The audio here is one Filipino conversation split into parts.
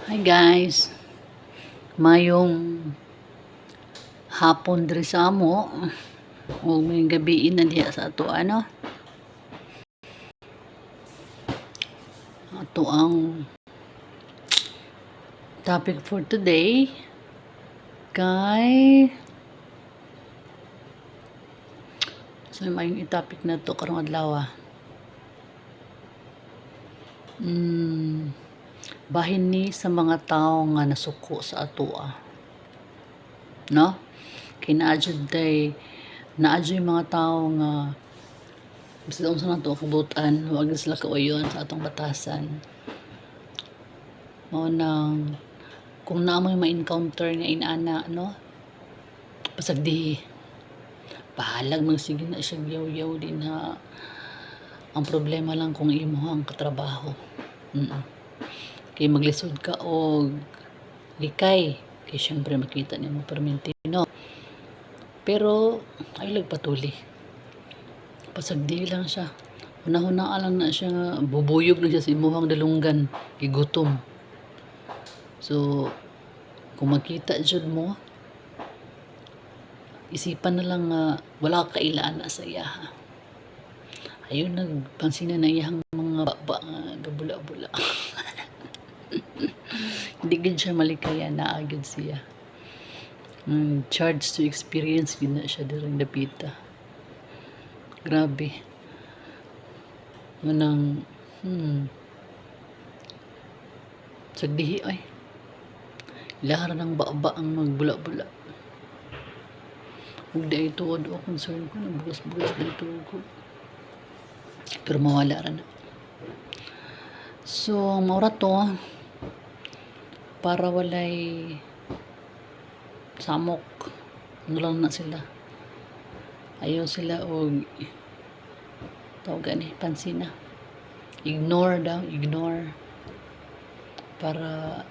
Hi guys, mayong hapon diri sa amo o may gabi na diha sa ato ato ang topic for today kay mayong topic na to karong adlaw. Bahin ni sa mga tao nga nasuko sa ato no? Kinaadjud day naadjud mga tao nga basta unsa na to kabutan, wag sila kauyon sa atong batasan. Mao nang kung naamoy ma-encounter nga inana no, pasagdi bahalag sige na siya yaw-yaw din ha. Ang problema lang kung imo ang katrabaho. Kay maglisod ka og likay kay syempre makita nimo perminti no. Pero ay patuli. Pasagdi lang siya. Hunahuna lang na siya nga bubuyog na siya sa imuhang dalunggan, gigutom. So kung makita jud mo, isipan na lang nga wala ka kailaan na sa iya. Ayun nagpansinan na iyang mga baba nga gabula-bula. Hindi gid siya malikayan na agad siya. Charge to experience gid na siya dirang dapita. Grabe. Manang sagdihi ay lahar ng baba ang magbula-bula. Huwag dahil tuod o concern ko, nagbugas-bugas dahil tuod ko. Pero mawala ra na. So, maura to, para walay samok, ano lang na sila. Ayaw sila o tawag ni, pansin na. Ignore daw, ignore. Para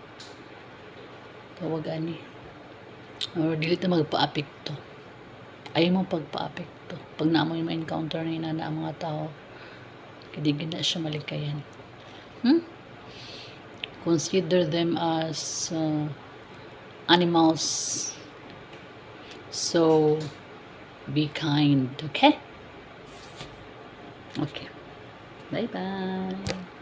tawag ni. Or dili na magpa-apekto. Ayaw mo pagpa-apekto. Pag naamoy ma-encounter na inana ang mga tao, hindi na siya malikayan. Consider them as animals. So, be kind, okay? Okay. Bye-bye.